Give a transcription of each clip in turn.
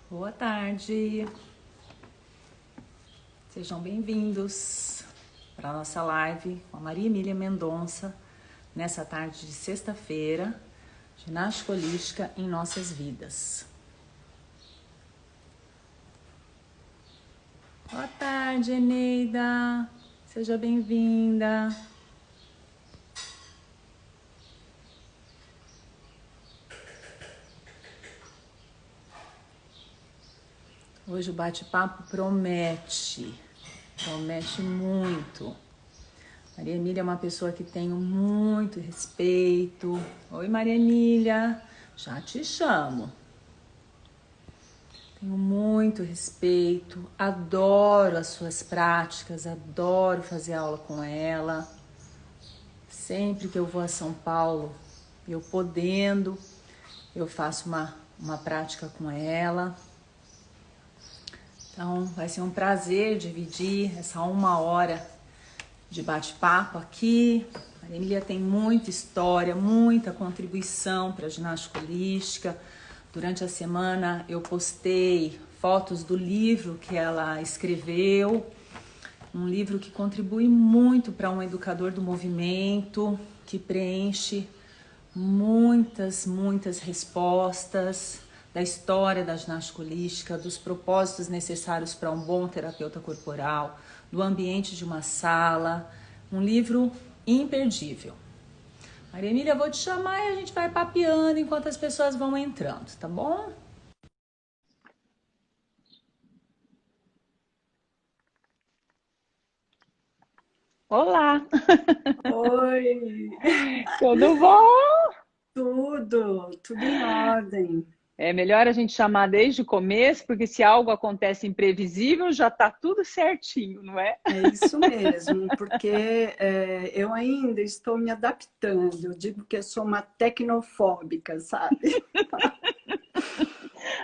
Boa tarde, sejam bem-vindos para a nossa live com a Maria Emília Mendonça, nessa tarde de sexta-feira, ginástica holística em nossas vidas. Boa tarde, Eneida, seja bem-vinda. Hoje o bate-papo promete muito. Maria Emília é uma pessoa que tenho muito respeito. Oi, Maria Emília, já te chamo. Tenho muito respeito, adoro as suas práticas, adoro fazer aula com ela. Sempre que eu vou a São Paulo, eu podendo, eu faço uma prática com ela. Então, vai ser um prazer dividir essa 1 hora de bate-papo aqui. A Emília tem muita história, muita contribuição para a ginástica holística. Durante a semana eu postei fotos do livro que ela escreveu, um livro que contribui muito para um educador do movimento, que preenche muitas respostas da história da ginástica holística, dos propósitos necessários para um bom terapeuta corporal, do ambiente de uma sala, um livro imperdível. Maria Emília, eu vou te chamar e a gente vai papeando enquanto as pessoas vão entrando, tá bom? Olá, Oi, tudo bom? tudo em ordem. É melhor a gente chamar desde o começo, porque se algo acontece imprevisível, já está tudo certinho, não é? É isso mesmo, porque eu ainda estou me adaptando. Eu digo que eu sou uma tecnofóbica, sabe?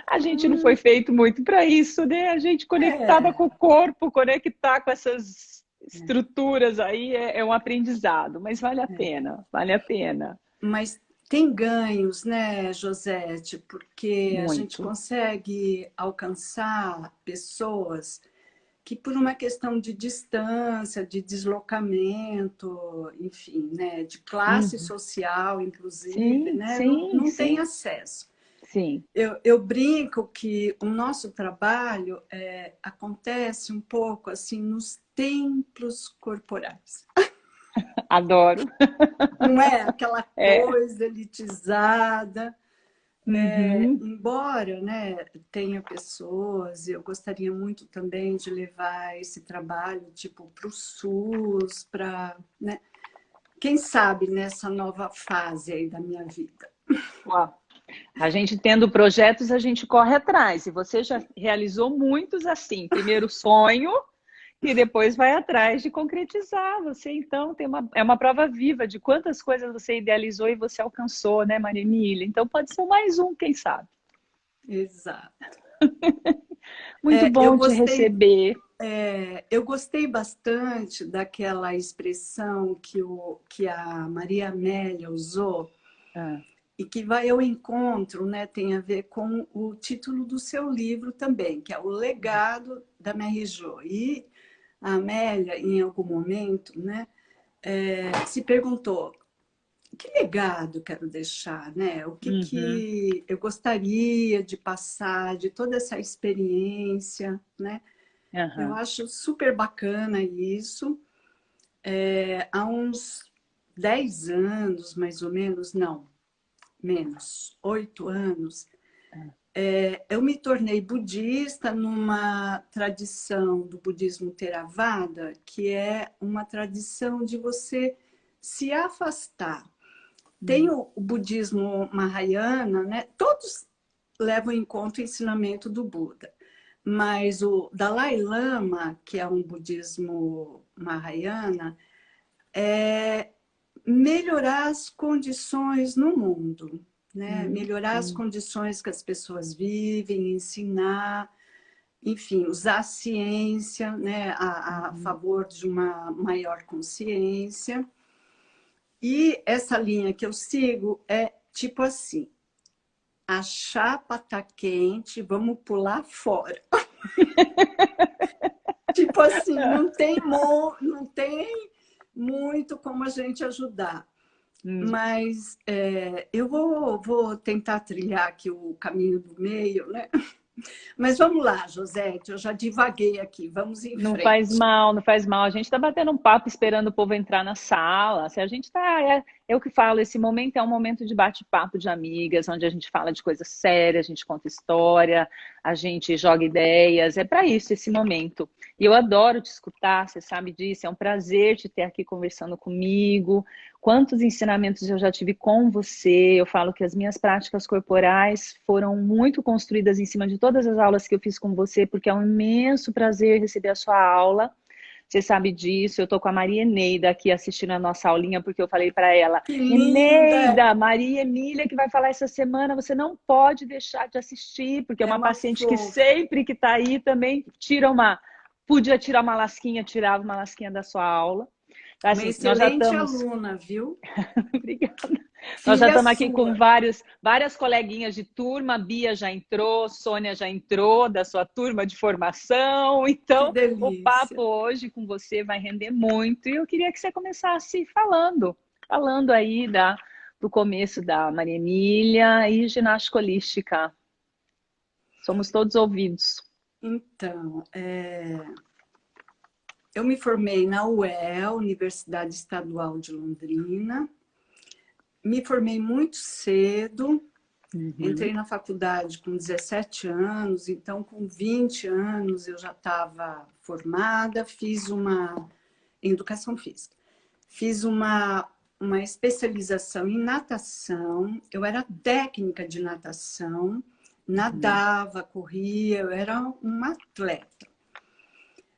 A gente não foi feito muito para isso, né? A gente conectada É, com o corpo, conectar com essas estruturas aí é um aprendizado, mas vale a pena, vale a pena. mas tem ganhos, né, Josete? Porque a gente Muito. consegue alcançar pessoas que por uma questão de distância, de deslocamento, enfim, né, de classe Uhum. social, inclusive, Sim, né, sim, não tem sim, acesso. sim. Eu brinco que o nosso trabalho acontece um pouco assim nos templos corporais. Adoro. Não é aquela É. coisa elitizada, Uhum. embora, né, tenha pessoas, eu gostaria muito também de levar esse trabalho tipo para o SUS, para, né, quem sabe nessa nova fase aí da minha vida. Ó, a gente tendo projetos, a gente corre atrás. E você já realizou muitos assim. Primeiro sonho e depois vai atrás de concretizar. Você, então, é uma prova viva de quantas coisas você idealizou e você alcançou, né, Maria Emília? Então, pode ser mais um, quem sabe. Exato. Muito Eu bom te gostei. receber. Eu gostei bastante daquela expressão que a Maria Amélia usou Ah, e que vai ao encontro, né, tem a ver com o título do seu livro também, que é O Legado da Mary Jo. E a Amélia, em algum momento, né, se perguntou: que legado quero deixar, né? O uhum, que eu gostaria de passar de toda essa experiência, né? Eu aham, acho super bacana isso. Há uns 10 anos, mais ou menos, não, menos, 8 anos, eu me tornei budista numa tradição do budismo Theravada, que é uma tradição de você se afastar. Tem o budismo Mahayana, né? Todos levam em conta o ensinamento do Buda. Mas o Dalai Lama, que é um budismo Mahayana, é melhorar as condições no mundo, né? Melhorar as uhum, condições que as pessoas vivem, ensinar, enfim, usar a ciência, né, a uhum, favor de uma maior consciência. E essa linha que eu sigo é tipo assim: a chapa tá quente, vamos pular fora. Tipo assim, não tem muito como a gente ajudar. Mas eu vou tentar trilhar aqui o caminho do meio, né? Mas vamos lá, Josete, eu já divaguei aqui, vamos em Não frente. faz mal, não faz mal. A gente está batendo um papo esperando o povo entrar na sala. Se a gente está, é o que falo, esse momento é um momento de bate-papo de amigas, onde a gente fala de coisas sérias, a gente conta história, a gente joga ideias. É para isso esse momento. E eu adoro te escutar, você sabe disso. É um prazer te ter aqui conversando comigo. Quantos ensinamentos eu já tive com você. Eu falo que as minhas práticas corporais foram muito construídas em cima de todas as aulas que eu fiz com você, porque é um imenso prazer receber a sua aula. Você sabe disso. Eu tô com a Maria Eneida aqui assistindo a nossa aulinha, porque eu falei para ela, Que linda! Eneida, Maria Emília que vai falar essa semana, você não pode deixar de assistir, porque é É uma uma paciente que fofa. sempre que está aí também podia tirar uma lasquinha, tirava uma lasquinha da sua aula. Uma Assim, nós já excelente estamos... aluna, viu? Obrigada. Nós já Filha estamos aqui com sua. várias coleguinhas de turma. Bia já entrou, Sônia já entrou da sua turma de formação. Que Então, o delícia. papo hoje com você vai render muito. E eu queria que você começasse falando aí do começo da Maria Emília e ginástica holística. Somos todos ouvidos. Então, eu me formei na UEL, Universidade Estadual de Londrina. Me formei muito cedo. Entrei na faculdade com 17 anos, então com 20 anos eu já estava formada, fiz em educação física. Fiz uma especialização em natação, eu era técnica de natação, nadava, corria, eu era uma atleta.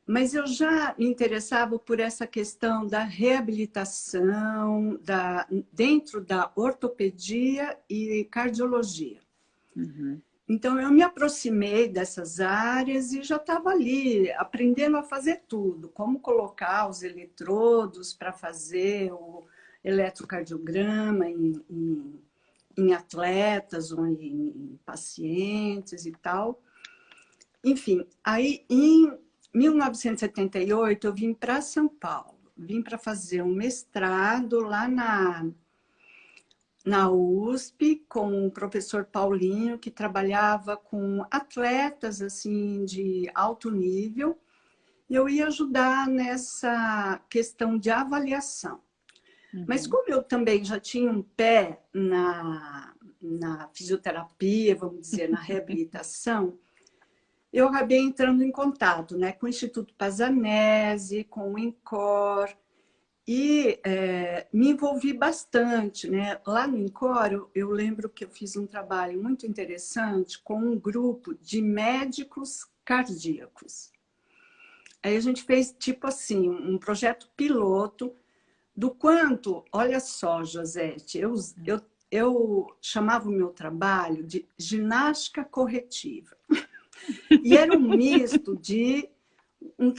Mas eu já me interessava por essa questão da reabilitação, dentro da ortopedia e cardiologia. Então, eu me aproximei dessas áreas e já estava ali aprendendo a fazer tudo. Como colocar os eletrodos para fazer o eletrocardiograma em atletas ou em pacientes e tal. Enfim, aí em 1978 eu vim para São Paulo. Vim para fazer um mestrado lá na USP, com o professor Paulinho, que trabalhava com atletas assim de alto nível, e eu ia ajudar nessa questão de avaliação. Mas como eu também já tinha um pé na fisioterapia, vamos dizer, na reabilitação, eu acabei entrando em contato, né, com o Instituto Pazzanese, com o INCOR, e me envolvi bastante, né? Lá no INCOR, eu lembro que eu fiz um trabalho muito interessante com um grupo de médicos cardíacos. Aí a gente fez, tipo assim, um projeto piloto do quanto, olha só, Josete, eu chamava o meu trabalho de ginástica corretiva. E era um misto de um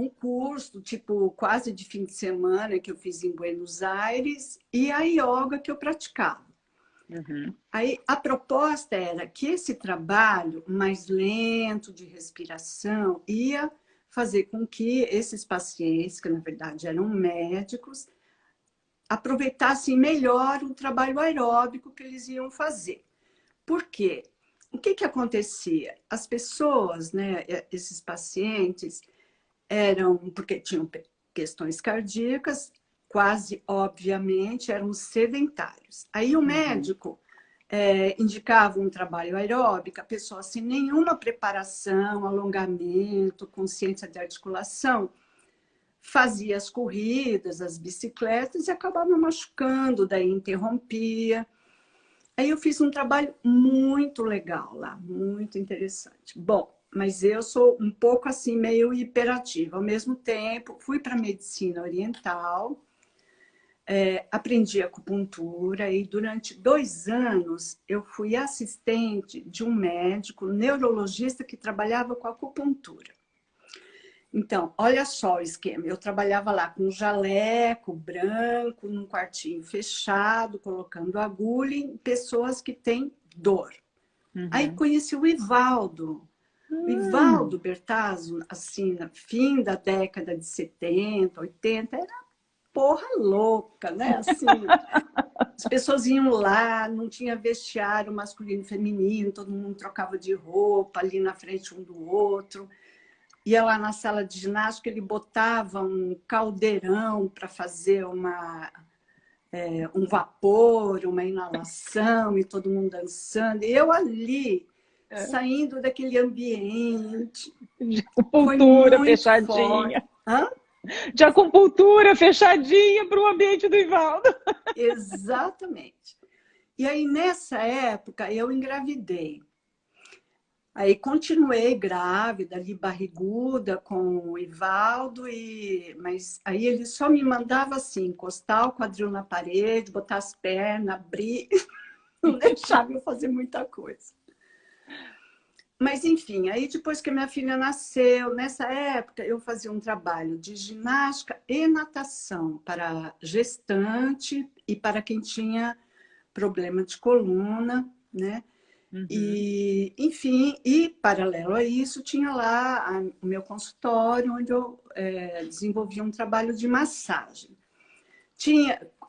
curso, tipo, quase de fim de semana que eu fiz em Buenos Aires e a yoga que eu praticava. Aí a proposta era que esse trabalho mais lento de respiração ia fazer com que esses pacientes, que na verdade eram médicos, aproveitassem melhor o trabalho aeróbico que eles iam fazer. Por quê? O que acontecia? As pessoas, né, esses pacientes, porque tinham questões cardíacas, quase obviamente eram sedentários. Aí o médico indicava um trabalho aeróbico, a pessoa sem nenhuma preparação, alongamento, consciência de articulação, fazia as corridas, as bicicletas e acabava machucando, daí interrompia. Aí eu fiz um trabalho muito legal lá, muito interessante. Bom, mas eu sou um pouco assim, meio hiperativa. Ao mesmo tempo, fui para a medicina oriental, aprendi acupuntura e durante 2 anos eu fui assistente de um médico neurologista que trabalhava com acupuntura. Então, olha só o esquema. Eu trabalhava lá com um jaleco branco, num quartinho fechado, colocando agulha em pessoas que têm dor. Aí conheci o Ivaldo. O Ivaldo Bertazzo, assim, no fim da década de 70, 80, era porra louca, né? Assim, as pessoas iam lá, não tinha vestiário masculino e feminino, todo mundo trocava de roupa ali na frente um do outro. Ia lá na sala de ginástica, ele botava um caldeirão para fazer um vapor, uma inalação, e todo mundo dançando. E eu ali, saindo daquele ambiente. De acupuntura fechadinha. Hã? De acupuntura fechadinha para o ambiente do Ivaldo. Exatamente. E aí, nessa época, eu engravidei. Aí continuei grávida, ali barriguda com o Ivaldo, mas aí ele só me mandava assim, encostar o quadril na parede, botar as pernas, abrir, não deixava eu fazer muita coisa. Mas enfim, aí depois que minha filha nasceu, nessa época eu fazia um trabalho de ginástica e natação para gestante e para quem tinha problema de coluna, né? E, enfim, e paralelo a isso, tinha lá o meu consultório, onde eu desenvolvia um trabalho de massagem.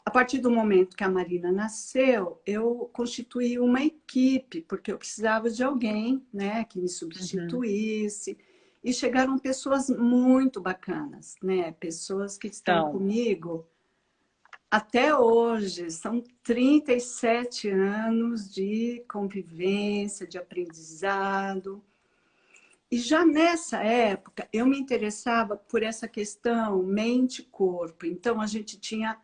A partir do momento que a Marina nasceu, eu constituí uma equipe, porque eu precisava de alguém, né, que me substituísse. E chegaram pessoas muito bacanas, né? Pessoas que estão comigo até hoje. São 37 anos de convivência, de aprendizado. E já nessa época, eu me interessava por essa questão mente-corpo. Então, a gente tinha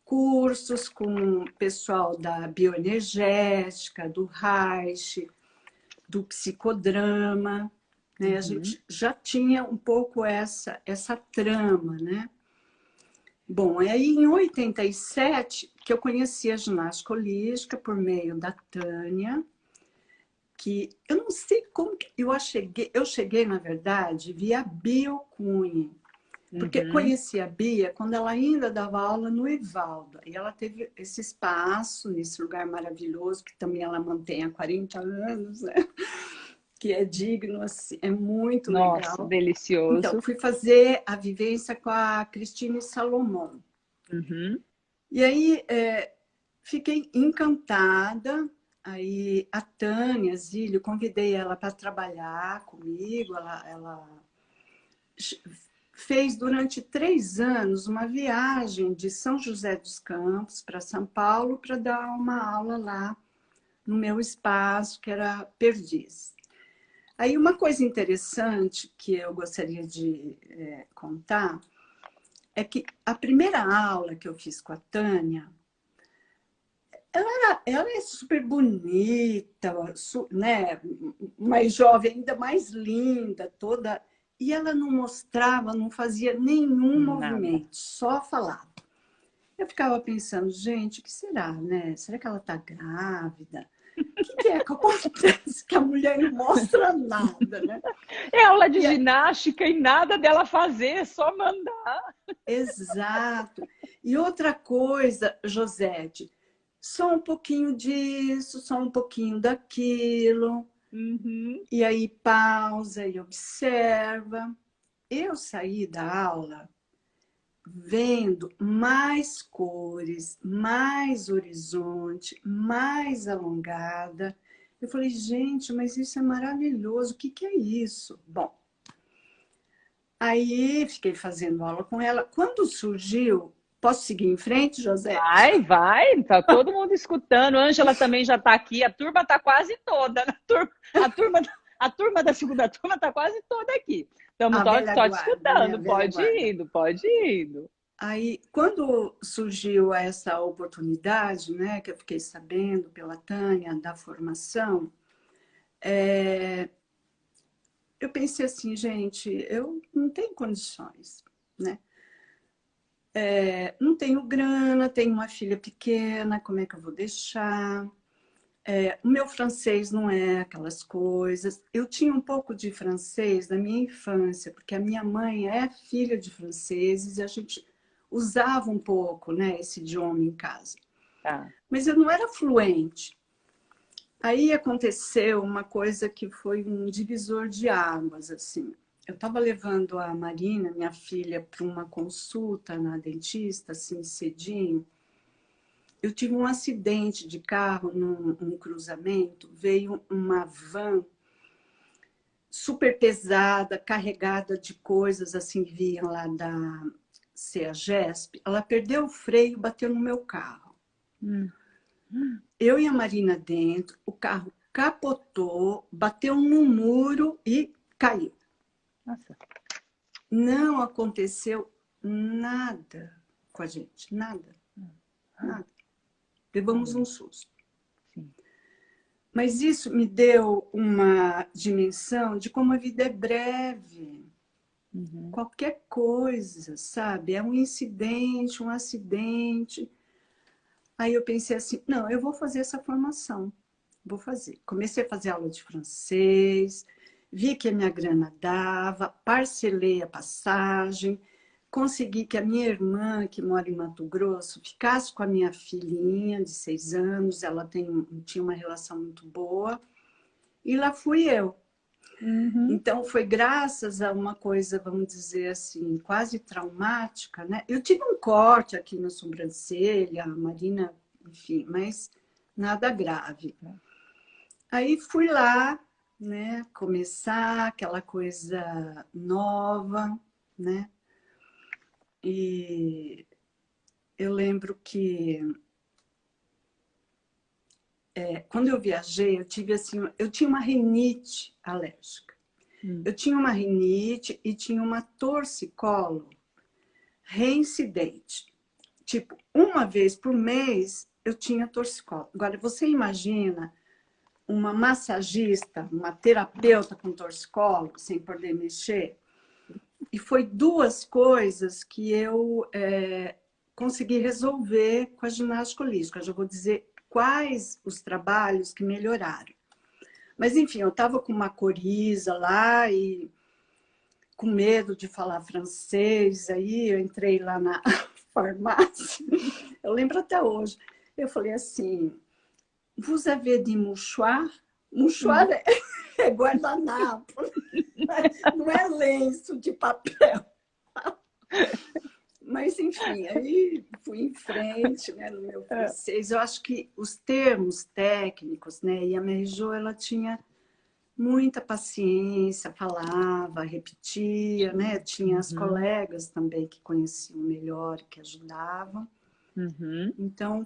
cursos com o pessoal da bioenergética, do Reich, do psicodrama, né? A gente já tinha um pouco essa trama, né? Bom, aí em 87 que eu conheci a ginástica holística por meio da Tânia, que eu não sei como que eu cheguei, na verdade, via Bio Cunha. Porque conheci a Bia quando ela ainda dava aula no Ivaldo. E ela teve esse espaço, nesse lugar maravilhoso, que também ela mantém há 40 anos, né? Que é digno, assim, é muito legal. Nossa, delicioso. Então, fui fazer a vivência com a Cristine Salomão. E aí, fiquei encantada. Aí, a Tânia Zílio, convidei ela para trabalhar comigo. Ela fez durante 3 anos uma viagem de São José dos Campos para São Paulo para dar uma aula lá no meu espaço, que era Perdiz. Aí uma coisa interessante que eu gostaria de contar é que a primeira aula que eu fiz com a Tânia, ela é super bonita, né? Mais jovem, ainda mais linda, toda... E ela não mostrava, não fazia nenhum movimento, só falava. Eu ficava pensando, gente, o que será, né? Será que ela está grávida? O que é que acontece que a mulher não mostra nada, né? É aula de ginástica e nada dela fazer, só mandar. Exato. E outra coisa, Josete, só um pouquinho disso, só um pouquinho daquilo. E aí pausa e observa. Eu saí da aula vendo mais cores, mais horizonte, mais alongada. Eu falei, gente, mas isso é maravilhoso. O que é isso? Bom, aí fiquei fazendo aula com ela. Quando surgiu... Posso seguir em frente, José? Vai. Tá todo mundo escutando. Ângela também já está aqui. A turma está quase toda. A turma da segunda turma está quase toda aqui. Estamos só escutando. Pode indo. Aí, quando surgiu essa oportunidade, né, que eu fiquei sabendo pela Tânia da formação, eu pensei assim, gente, eu não tenho condições, né? Não tenho grana, tenho uma filha pequena, como é que eu vou deixar? O meu francês não é aquelas coisas. Eu tinha um pouco de francês na minha infância, porque a minha mãe é filha de franceses e a gente usava um pouco, né, esse idioma em casa. Mas eu não era fluente. Aí aconteceu uma coisa que foi um divisor de águas, assim. Eu estava levando a Marina, minha filha, para uma consulta na dentista, assim, cedinho. Eu tive um acidente de carro num cruzamento, veio uma van super pesada, carregada de coisas, assim, vinham lá da CEAGESP. Ela perdeu o freio e bateu no meu carro. Eu e a Marina dentro, o carro capotou, bateu no muro e caiu. Nossa. Não aconteceu nada com a gente, nada, nada. Levamos um susto. Sim. Mas isso me deu uma dimensão de como a vida é breve. Qualquer coisa, sabe? É um incidente, um acidente. Aí eu pensei assim, não, eu vou fazer essa formação. Vou fazer. Comecei a fazer aula de francês, vi que a minha grana dava, parcelei a passagem, consegui que a minha irmã, que mora em Mato Grosso, ficasse com a minha filhinha de 6 anos, ela tinha uma relação muito boa, e lá fui eu. Então, foi graças a uma coisa, vamos dizer assim, quase traumática, né? Eu tive um corte aqui na sobrancelha, a Marina, enfim, mas nada grave. Aí fui lá, né, começar aquela coisa nova, né? E eu lembro que quando eu viajei, eu tinha uma rinite alérgica. Eu tinha uma rinite e tinha uma torcicolo reincidente. Tipo, uma vez por mês eu tinha torcicolo. Agora, você imagina uma massagista, uma terapeuta com torcicolo, sem poder mexer? E foi 2 coisas que eu consegui resolver com a ginástica holística. Eu já vou dizer quais os trabalhos que melhoraram. Mas, enfim, eu estava com uma coriza lá e com medo de falar francês. Aí eu entrei lá na farmácia. Eu lembro até hoje. Eu falei assim, vous avez dit mouchoir? Mouchoir é guardanapo, não é lenço de papel. Mas, enfim, aí fui em frente, né, no meu francês. Eu acho que os termos técnicos, né, e a Mary Jo, ela tinha muita paciência, falava, repetia, né? Tinha as colegas também que conheciam melhor, que ajudavam. Então,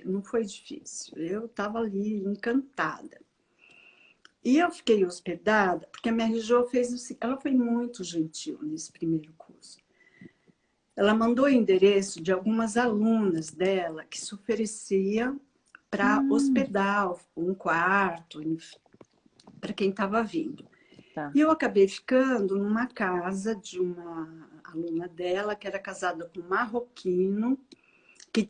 não foi difícil. Eu estava ali encantada. E eu fiquei hospedada, porque a Mary Jo ela foi muito gentil nesse primeiro curso. Ela mandou o endereço de algumas alunas dela que se ofereciam para hospedar um quarto, para quem estava vindo. Tá. E eu acabei ficando numa casa de uma aluna dela, que era casada com um marroquino, que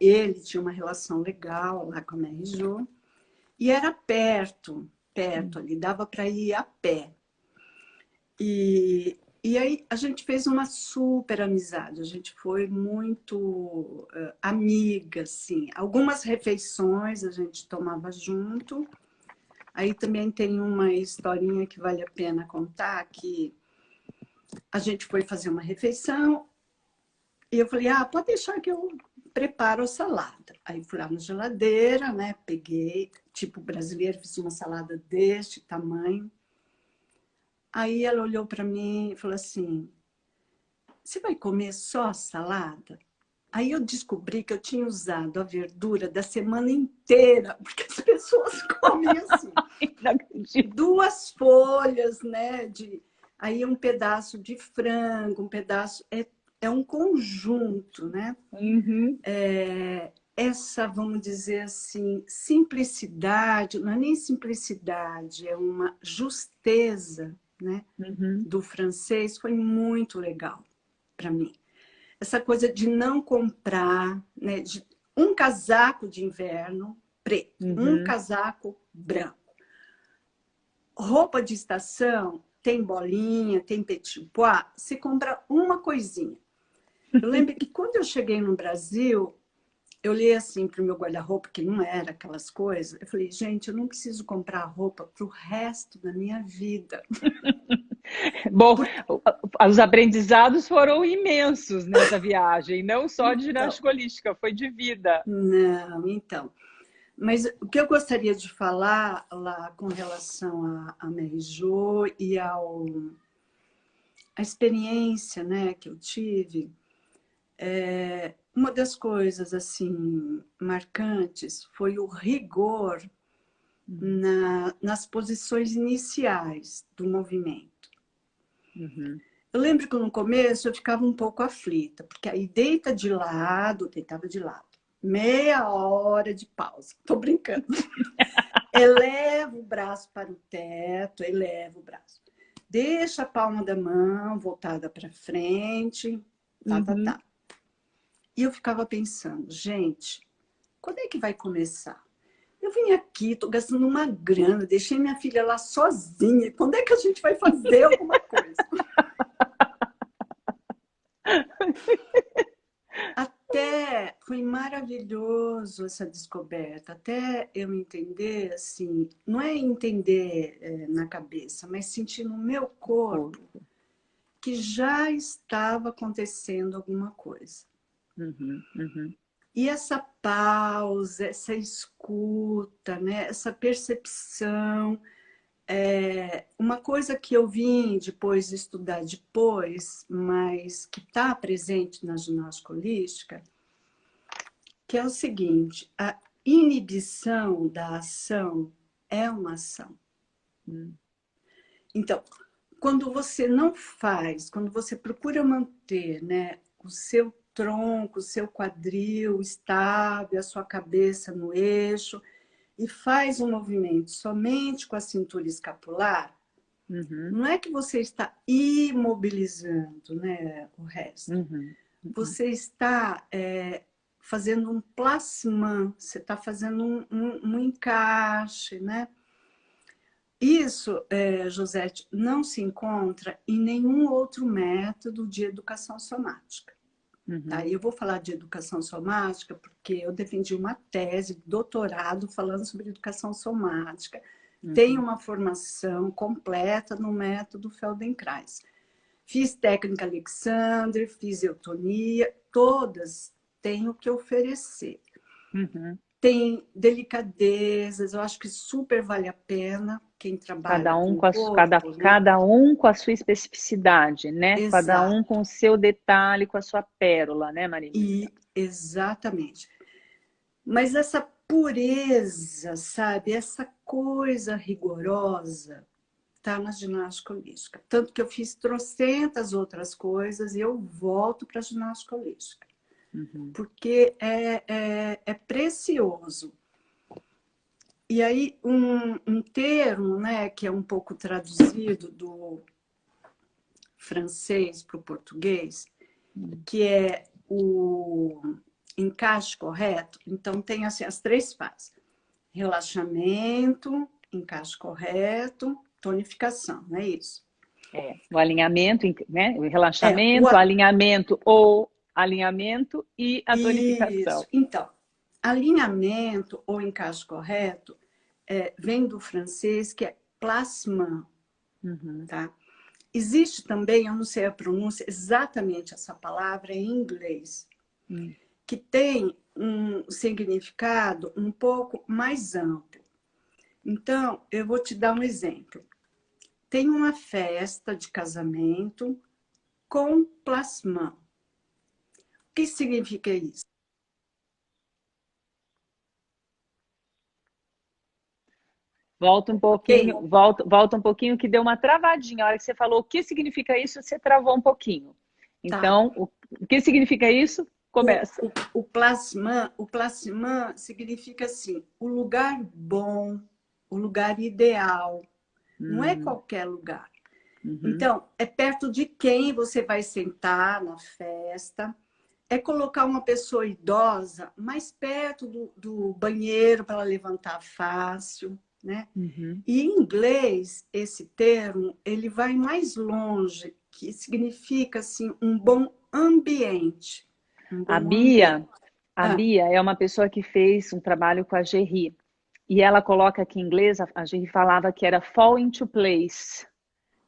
ele tinha uma relação legal lá com a Mary Jo, e era perto ali, dava para ir a pé. E aí a gente fez uma super amizade, a gente foi muito amiga, assim. Algumas refeições a gente tomava junto. Aí também tem uma historinha que vale a pena contar, que a gente foi fazer uma refeição e eu falei, pode deixar que eu preparo a salada. Aí fui lá na geladeira, né? Peguei, tipo brasileiro, fiz uma salada deste tamanho. Aí ela olhou para mim e falou assim, você vai comer só a salada? Aí eu descobri que eu tinha usado a verdura da semana inteira, porque as pessoas comem assim. 2 folhas, né? Aí um pedaço de frango, um pedaço... É um conjunto, né? Essa, vamos dizer assim, simplicidade, não é nem simplicidade, é uma justeza, né? Do francês, foi muito legal para mim. Essa coisa de não comprar, né? Um casaco de inverno preto, um casaco branco. Roupa de estação, tem bolinha, tem petit pois, se compra uma coisinha. Eu lembro que quando eu cheguei no Brasil, eu olhei assim para o meu guarda-roupa, que não era aquelas coisas. Eu falei, gente, eu não preciso comprar roupa para o resto da minha vida. Bom, Porque, os aprendizados foram imensos nessa viagem, não só de então, ginástica holística, foi de vida. não, então. Mas o que eu gostaria de falar lá com relação a Mary Jo e a experiência, né, que eu tive, uma das coisas assim marcantes foi o rigor nas posições iniciais do movimento. Uhum. Eu lembro que no começo eu ficava um pouco aflita, porque aí deitava de lado. Meia hora de pausa. Tô brincando. Eleva o braço para o teto, eleva o braço. Deixa a palma da mão voltada para frente, tá. E eu ficava pensando, gente, quando é que vai começar? Eu vim aqui, tô gastando uma grana, deixei minha filha lá sozinha. Quando é que a gente vai fazer alguma coisa? Até foi maravilhoso essa descoberta, até eu entender, assim, não é entender na cabeça, mas sentir no meu corpo que já estava acontecendo alguma coisa. E essa pausa, essa escuta, né? Essa percepção, uma coisa que eu vim depois estudar depois, mas que está presente na ginástica holística, que é o seguinte, a inibição da ação é uma ação. Então, quando você não faz, quando você procura manter, né, o seu tronco, o seu quadril estável, a sua cabeça no eixo, e faz um movimento somente com a cintura escapular, não é que você está imobilizando, né, o resto. Você está fazendo um placement, você está fazendo um encaixe, né? Isso, Josete, não se encontra em nenhum outro método de educação somática. Tá? E eu vou falar de educação somática porque eu defendi uma tese de doutorado falando sobre educação somática. Tenho uma formação completa no método Feldenkrais. Fiz técnica Alexander, fiz eutonia, todas têm o que oferecer. Tem delicadezas, eu acho que super vale a pena quem trabalha com o corpo. Cada um com a sua especificidade, né? Exato. Cada um com o seu detalhe, com a sua pérola, né, Marília? Exatamente. Mas essa pureza, sabe? Essa coisa rigorosa está na ginástica holística. Tanto que eu fiz trocentas outras coisas e eu volto para a ginástica holística. Porque é precioso. E aí, um termo, né, que é um pouco traduzido do francês para o português, que é o encaixe correto. Então, tem assim, as três fases. Relaxamento, encaixe correto, tonificação, não é isso? O alinhamento, né? O relaxamento, o alinhamento ou alinhamento e a tonificação. Isso. Então, alinhamento ou encaixe correto vem do francês, que é placement. Tá? Existe também, eu não sei a pronúncia, exatamente essa palavra em inglês, que tem um significado um pouco mais amplo. Então, eu vou te dar um exemplo. Tem uma festa de casamento com placement. O que significa isso? Volta um pouquinho, volta um pouquinho que deu uma travadinha. A hora que você falou o que significa isso, você travou um pouquinho. Então, tá. O que significa isso? Começa. O placement significa assim, o lugar bom, o lugar ideal. Não é qualquer lugar. Então, é perto de quem você vai sentar na festa. É colocar uma pessoa idosa mais perto do banheiro para ela levantar fácil. Né? E em inglês, esse termo, ele vai mais longe, que significa assim, um bom ambiente. A Bia, A Bia é uma pessoa que fez um trabalho com a Gerry. E ela coloca aqui em inglês, a Gerry falava que era fall into place.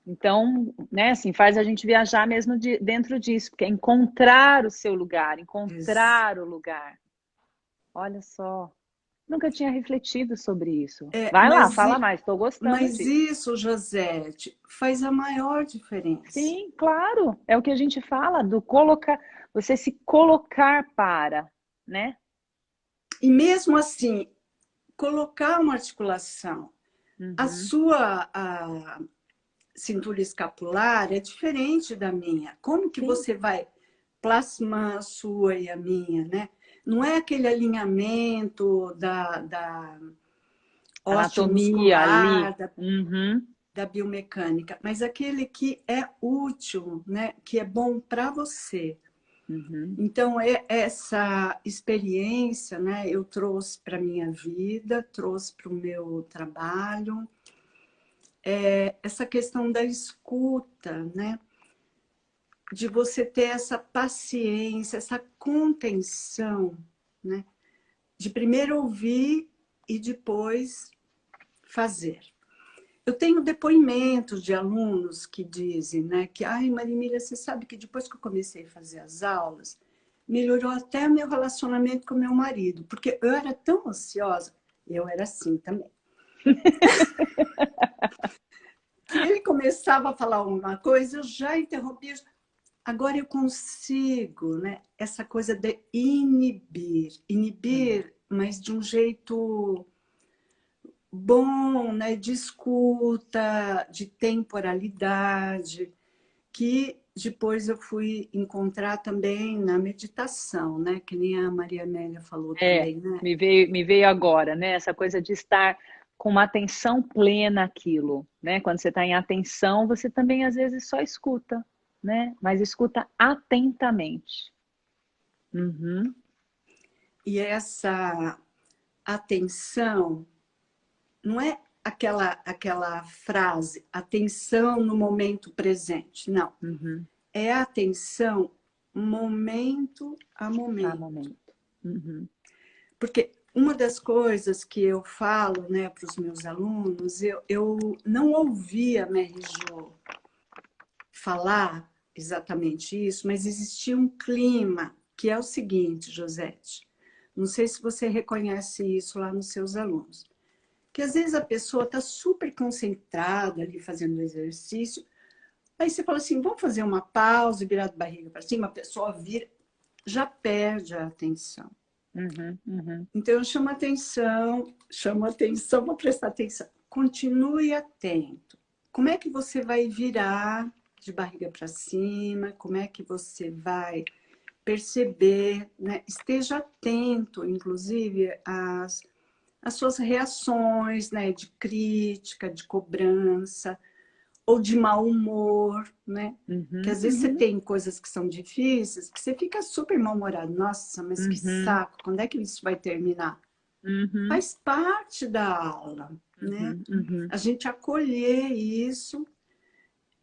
Então, né, assim, faz a gente viajar mesmo dentro disso, porque é encontrar o seu lugar, Ex- encontrar o lugar. Olha só, nunca tinha refletido sobre isso. É, Vai lá, fala mais, estou gostando mas disso. isso, Josete, faz a maior diferença. Sim, claro, é o que a gente fala, do colocar, você se colocar para, né? E mesmo assim, colocar uma articulação, a Uhum, sua cintura escapular é diferente da minha. Como que sim, você vai plasmar a sua e a minha, né? Não é aquele alinhamento da anatomia ali. osteomuscular, Uhum, da biomecânica, mas aquele que é útil, né? Que é bom para você. uhum. Então, essa experiência, né, eu trouxe para a minha vida, trouxe para o meu trabalho, essa questão da escuta, né? De você ter essa paciência, essa contenção, né? De primeiro ouvir e depois fazer. Eu tenho depoimentos de alunos que dizem, né, que, ai, Marília, você sabe que depois que eu comecei a fazer as aulas, melhorou até meu relacionamento com meu marido, porque eu era tão ansiosa, eu era assim também, que ele começava a falar uma coisa, eu já interrompia. Agora eu consigo, né? Essa coisa de inibir, mas de um jeito bom, né? De escuta, de temporalidade, que depois eu fui encontrar também na meditação, né? Que nem a Maria Amélia falou É, também, né? me veio agora, né? Essa coisa de estar com uma atenção plena àquilo, né? Quando você está em atenção, você também às vezes só escuta, né? Mas escuta atentamente. Uhum, E essa atenção não é aquela frase, atenção no momento presente, não. uhum. É atenção momento a Há momento. momento. Uhum, Porque uma das coisas que eu falo, né, para os meus alunos, eu não ouvi a Mary Jo falar exatamente isso, mas existia um clima que é o seguinte, Josete, não sei se você reconhece isso lá nos seus alunos, que às vezes a pessoa está super concentrada ali fazendo o exercício, aí você fala assim, vamos fazer uma pausa, virar de barriga para cima, a pessoa vira, já perde a atenção. uhum, uhum, Então eu chamo atenção para prestar atenção. Continue atento. Como é que você vai virar de barriga para cima? Como é que você vai perceber, né? Esteja atento, inclusive, às suas reações, né? De crítica, de cobrança, ou de mau humor, né? Que uhum, às vezes você uhum, tem coisas que são difíceis, que você fica super mal-humorado. Nossa, mas que uhum, saco, quando é que isso vai terminar? uhum, Faz parte da aula, né? uhum, uhum, A gente acolher isso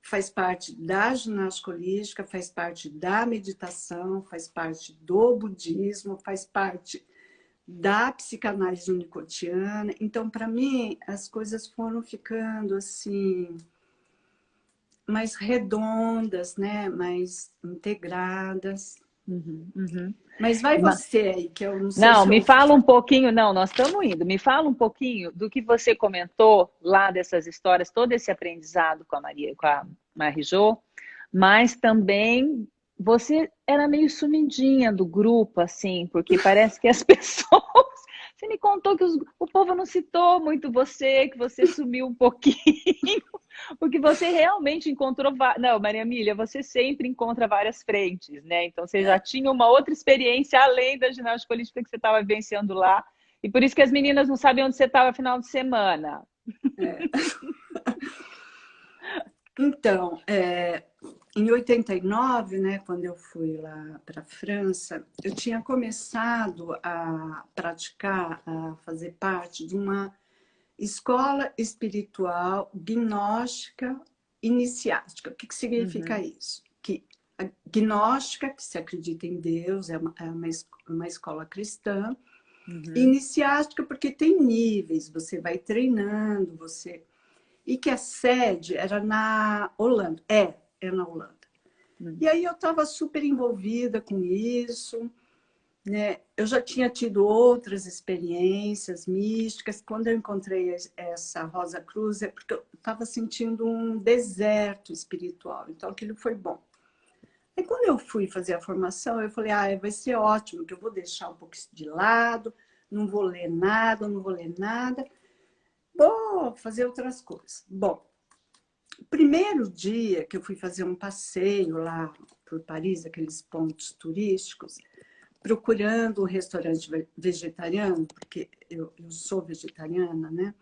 faz parte da ginástica holística, faz parte da meditação, faz parte do budismo, faz parte da psicanálise unicotiana. Então, para mim, as coisas foram ficando assim mais redondas, né? Mais integradas. uhum, uhum. Mas vai Ma- você aí, que eu não sei Não, se me eu... fala um pouquinho, não, nós estamos indo. Me fala um pouquinho do que você comentou lá dessas histórias, todo esse aprendizado com a Maria, com a Marijô, mas também você era meio sumidinha do grupo, assim, porque parece que as pessoas. Você me contou que o povo não citou muito você, que você sumiu um pouquinho, porque você realmente encontrou. Não, Maria Emília, você sempre encontra várias frentes, né? Então você já tinha uma outra experiência além da ginástica olímpica que você estava vivenciando lá. E por isso que as meninas não sabem onde você estava no final de semana. É. Então, em 89, né, quando eu fui lá para a França, eu tinha começado a praticar, a fazer parte de uma escola espiritual gnóstica iniciática. O que significa Uhum, isso? Que gnóstica, que se acredita em Deus, uma escola cristã. Uhum. Iniciática, porque tem níveis, você vai treinando, você... E que a sede era na Holanda. É na Holanda. E aí eu estava super envolvida com isso, né? Eu já tinha tido outras experiências místicas. Quando eu encontrei essa Rosa Cruz, é porque eu estava sentindo um deserto espiritual. Então, aquilo foi bom. Aí, quando eu fui fazer a formação, eu falei, vai ser ótimo, que eu vou deixar um pouco isso de lado, não vou ler nada, vou fazer outras coisas. Bom, o primeiro dia que eu fui fazer um passeio lá por Paris, aqueles pontos turísticos, procurando um restaurante vegetariano, porque eu sou vegetariana, né?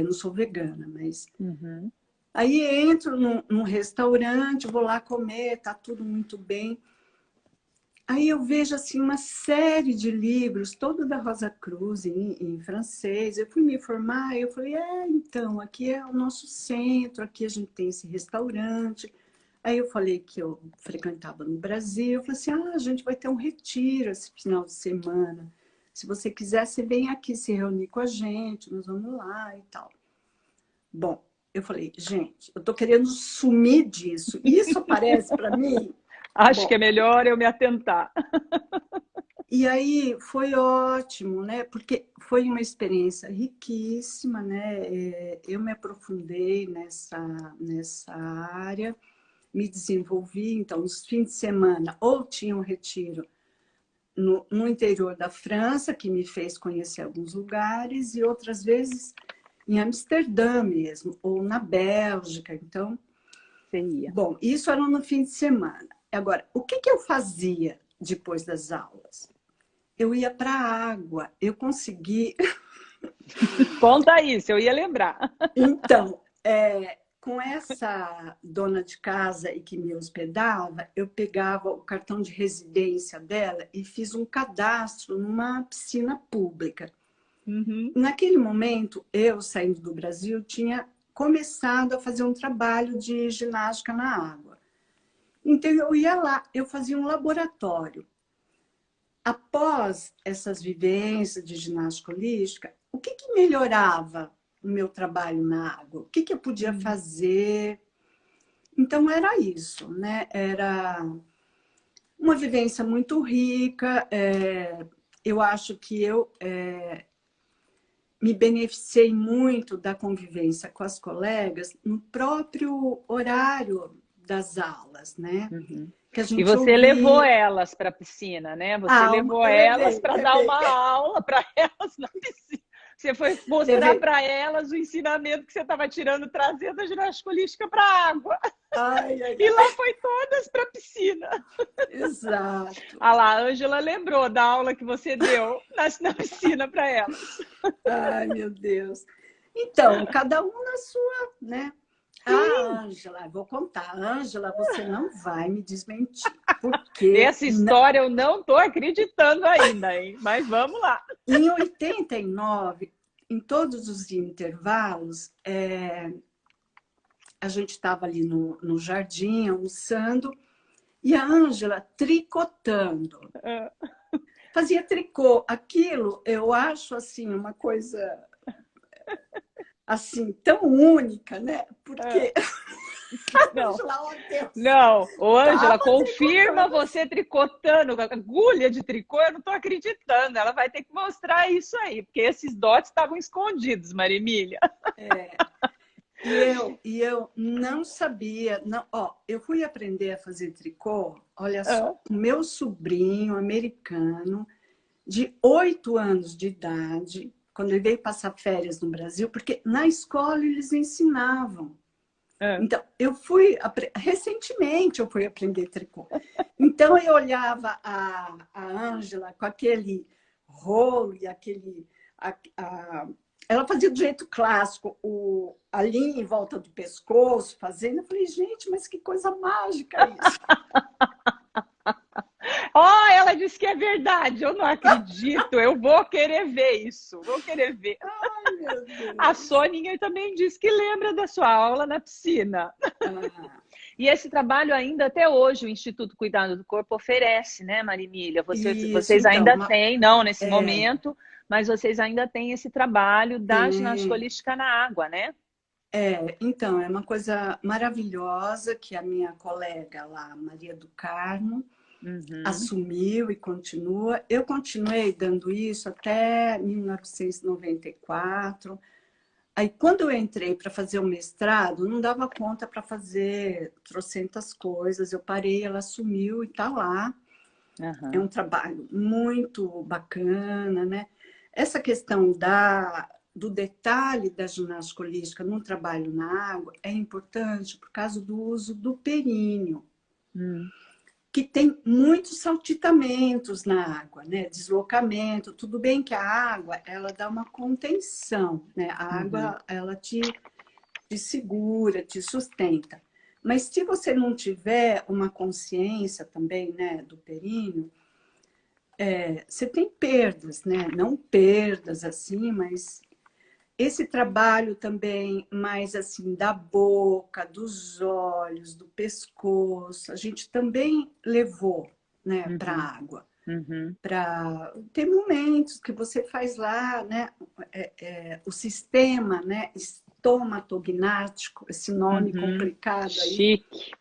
Não sou vegana, mas... Uhum. Aí entro num restaurante, vou lá comer, tá tudo muito bem. Aí eu vejo assim uma série de livros, todo da Rosa Cruz em francês. Eu fui me informar, eu falei, então, aqui é o nosso centro, aqui a gente tem esse restaurante. Aí eu falei que eu frequentava no Brasil, eu falei assim, a gente vai ter um retiro esse final de semana. Se você quiser, você vem aqui se reunir com a gente, nós vamos lá e tal. Bom, eu falei, gente, eu tô querendo sumir disso. Isso aparece para mim? Acho que é melhor eu me atentar. E aí foi ótimo, né? Porque foi uma experiência riquíssima, né? Eu me aprofundei nessa área, me desenvolvi. Então, nos fins de semana, ou tinha um retiro no interior da França, que me fez conhecer alguns lugares, e outras vezes em Amsterdã mesmo, ou na Bélgica. Então, bom, isso era no fim de semana. Agora, o que eu fazia depois das aulas? Eu ia para a água, eu consegui... Conta isso, eu ia lembrar. Então, com essa dona de casa e que me hospedava, eu pegava o cartão de residência dela e fiz um cadastro numa piscina pública. Uhum. Naquele momento, eu, saindo do Brasil, tinha começado a fazer um trabalho de ginástica na água. Então, eu ia lá, eu fazia um laboratório. Após essas vivências de ginástica holística, o que melhorava o meu trabalho na água? O que eu podia fazer? Então, era isso, né? Era uma vivência muito rica. Eu acho que eu me beneficiei muito da convivência com as colegas no próprio horário das aulas, né? Uhum. Que a gente e você ouvia... levou elas para a piscina, né? Você levou elas para dar uma aula para elas na piscina. Você foi mostrar para elas o ensinamento que você estava tirando, trazendo a ginástica holística para a água. E lá foi todas para a piscina. Exato. Ah lá, a Ângela lembrou da aula que você deu na piscina para elas. Ai, meu Deus. Então, cada um na sua, né? Ângela, vou contar. Ângela, você não vai me desmentir. Porque essa história eu não estou acreditando ainda, hein? Mas vamos lá. Em 89, em todos os intervalos, a gente estava ali no jardim, almoçando, e a Ângela tricotando. Fazia tricô. Aquilo, eu acho, assim, uma coisa... assim, tão única, né? Porque... Não, Ângela, oh, Deus. Não. Ô, Ângela, confirma você tricotando, agulha de tricô, eu não estou acreditando. Ela vai ter que mostrar isso aí, porque esses dotes estavam escondidos, Maria Emília. E eu não sabia... Não, eu fui aprender a fazer tricô, olha só, o meu sobrinho americano, de 8 anos de idade, quando ele veio passar férias no Brasil, porque na escola eles ensinavam. Então, recentemente eu fui aprender tricô. Então, eu olhava a Ângela com aquele rolo e aquele... ela fazia do jeito clássico, a linha em volta do pescoço, fazendo. Eu falei, gente, mas que coisa mágica isso. Ela disse que é verdade, eu não acredito, eu vou querer ver isso, vou querer ver. Ai, meu Deus. A Soninha também disse que lembra da sua aula na piscina. Ah, E esse trabalho ainda até hoje o Instituto Cuidado do Corpo oferece, né, Marília? isso, Vocês então, ainda têm, não nesse é, momento, mas vocês ainda têm esse trabalho da ginástica tem, holística na água, né? então, é uma coisa maravilhosa que a minha colega lá, Maria do Carmo, Uhum, assumiu e continua. Eu continuei dando isso até 1994. Aí, quando eu entrei para fazer o mestrado, não dava conta para fazer trocentas coisas. Eu parei, ela assumiu e está lá. É aham, um trabalho muito bacana, né? Essa questão do detalhe da ginástica holística no trabalho na água é importante por causa do uso do períneo, hum, que tem muitos saltitamentos na água, né? Deslocamento. Tudo bem que a água ela dá uma contenção, né? A uhum, água ela te segura, te sustenta. Mas se você não tiver uma consciência também, né, do períneo, você tem perdas, né? Não perdas assim, mas esse trabalho também mais assim da boca, dos olhos, do pescoço, a gente também levou, né, para a uhum, água. uhum, Para ter momentos que você faz lá, né, o sistema, né, estomatognático, esse nome uhum. complicado aí. Chique.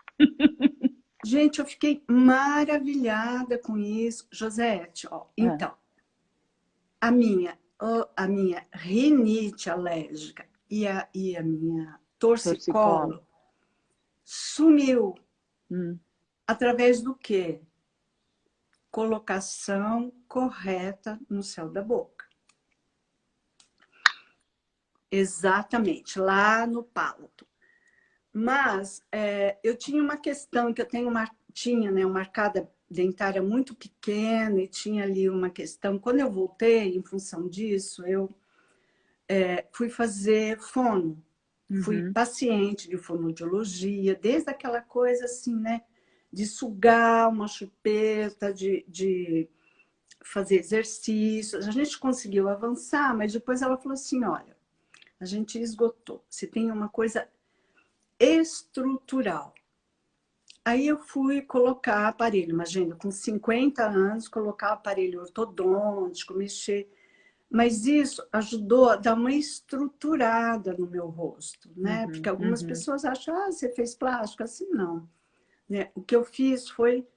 Gente, eu fiquei maravilhada com isso, Josete. Ó, Ah, então, a minha rinite alérgica e a minha torcicolo. torcicolo sumiu Hum, através do quê? Colocação correta no céu da boca. Exatamente, lá no palato. Mas eu tinha uma questão que eu tinha, né, uma arcada dentária muito pequena e tinha ali uma questão. Quando eu voltei, em função disso, eu fui fazer fono. Fui uhum, paciente de fonoaudiologia, desde aquela coisa assim, né? De sugar uma chupeta, de fazer exercícios. A gente conseguiu avançar, mas depois ela falou assim: olha, a gente esgotou. Se tem uma coisa estrutural. Aí eu fui colocar aparelho, imagina, com 50 anos, colocar aparelho ortodôntico, mexer. Mas isso ajudou a dar uma estruturada no meu rosto, né? Porque uhum, algumas uhum, pessoas acham, você fez plástico? Assim, não. Né? O que eu fiz foi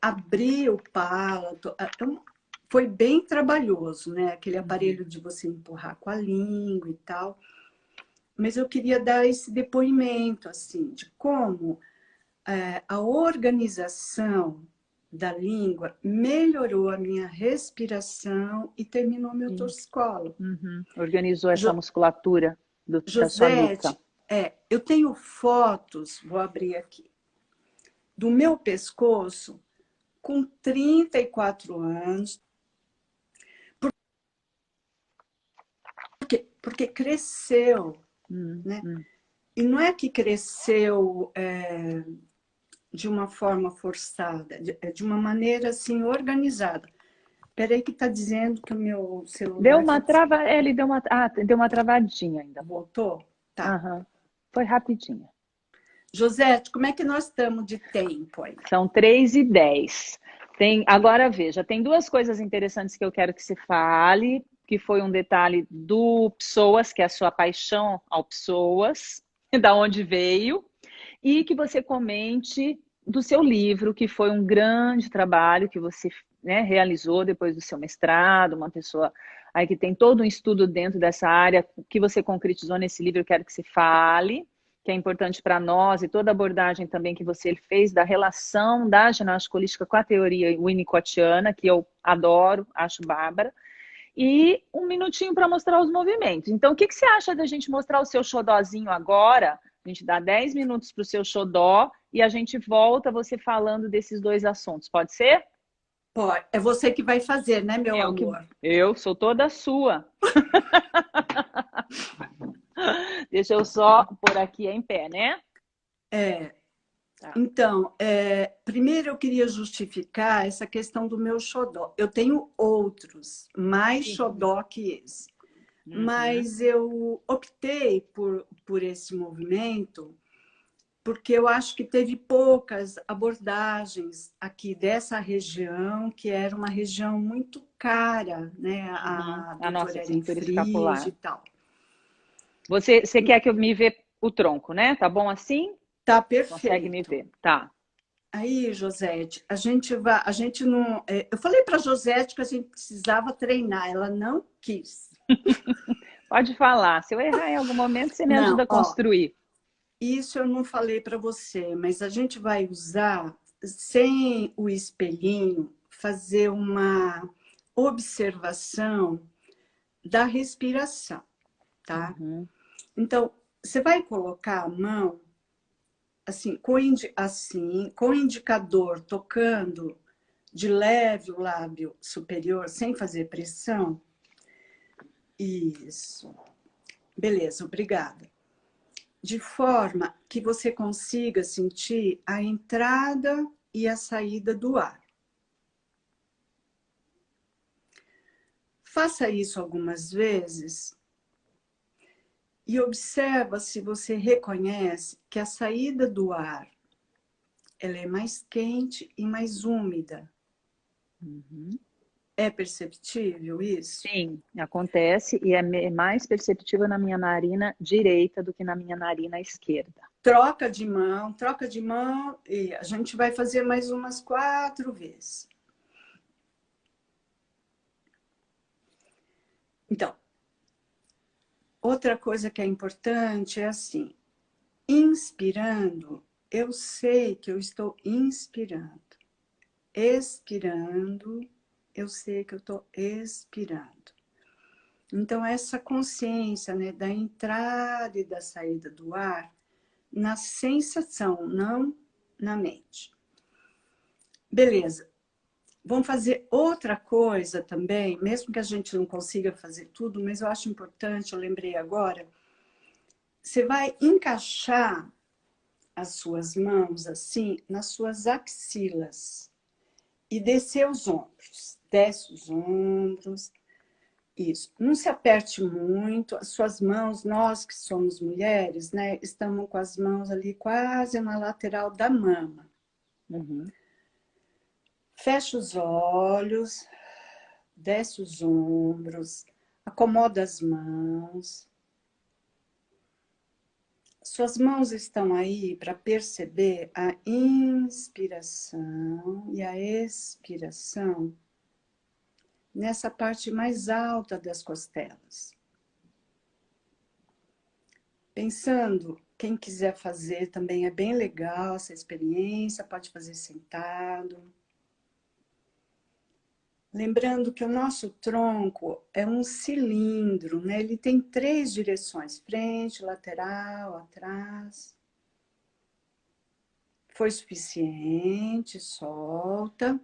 abrir o palato. Então, foi bem trabalhoso, né? Aquele uhum. aparelho de você empurrar com a língua e tal. Mas eu queria dar esse depoimento, assim, de como a organização da língua melhorou a minha respiração e terminou meu Sim. torcicolo. Uhum. Organizou essa Jo musculatura da sua nuca. Josete, eu tenho fotos, vou abrir aqui, do meu pescoço com 34 anos, porque cresceu, né? Hum. E não é que cresceu de uma forma forçada, é de uma maneira assim organizada. Peraí que está dizendo que o meu Deu celular uma está... trava, ele deu uma travadinha ainda. Voltou? Tá. Aham. Foi rapidinho. Josete, como é que nós estamos de tempo aí? São 3h10. Agora veja, tem duas coisas interessantes que eu quero que você fale, que foi um detalhe do Psoas, que é a sua paixão ao Psoas, da onde veio, e que você comente do seu livro, que foi um grande trabalho que você, né, realizou depois do seu mestrado, uma pessoa aí que tem todo um estudo dentro dessa área, que você concretizou nesse livro, eu quero que você fale, que é importante para nós, e toda a abordagem também que você fez da relação da ginástica holística com a teoria winnicottiana, que eu adoro, acho bárbara, e um minutinho para mostrar os movimentos. Então, o que você acha da gente mostrar o seu xodózinho agora? A gente dá 10 minutos para o seu xodó e a gente volta você falando desses dois assuntos. Pode ser? Pode. É você que vai fazer, né, meu Eu que amor? eu sou toda sua. Deixa eu só pôr aqui em pé, né? É, Tá. então, primeiro eu queria justificar essa questão do meu xodó. Eu tenho outros, mais Sim. xodó que esse. Uhum. Mas eu optei por esse movimento porque eu acho que teve poucas abordagens aqui dessa região, que era uma região muito cara, né? A A nossa doutora Ellen cintura Frige escapular. e tal. Você quer que eu me vê o tronco, né? Tá bom assim? Tá Consegue me perfeito. ver? Tá. Aí, Josete, a gente não. Eu falei para a Josete que a gente precisava treinar, ela não quis. Pode falar. Se eu errar em algum momento, você me Não, ajuda a ó, construir. isso eu não falei para você, mas a gente vai usar, sem o espelhinho, fazer uma observação da respiração, tá? Uhum. Então, você vai colocar a mão assim, com o indicador tocando de leve o lábio superior, sem fazer pressão. Isso. Beleza, obrigada. De forma que você consiga sentir a entrada e a saída do ar. Faça isso algumas vezes e observa se você reconhece que a saída do ar ela é mais quente e mais úmida. Uhum. É perceptível isso? Sim, acontece e é mais perceptível na minha narina direita do que na minha narina esquerda. Troca de mão e a gente vai fazer mais umas 4 vezes. Então, outra coisa que é importante é assim, inspirando, eu sei que eu estou inspirando. Expirando, eu sei que eu estou expirando. Então, essa consciência, né, da entrada e da saída do ar na sensação, não na mente. Beleza. Vamos fazer outra coisa também, mesmo que a gente não consiga fazer tudo, mas eu acho importante, eu lembrei agora. Você vai encaixar as suas mãos assim nas suas axilas e descer os ombros. Desce os ombros. Isso. Não se aperte muito. As suas mãos, nós que somos mulheres, né, estamos com as mãos ali quase na lateral da mama. Uhum. Fecha os olhos, desce os ombros, acomoda as mãos. Suas mãos estão aí para perceber a inspiração e a expiração nessa parte mais alta das costelas. Pensando, quem quiser fazer também é bem legal essa experiência, pode fazer sentado. Lembrando que o nosso tronco é um cilindro, né? Ele tem 3 direções, frente, lateral, atrás. Foi suficiente, solta.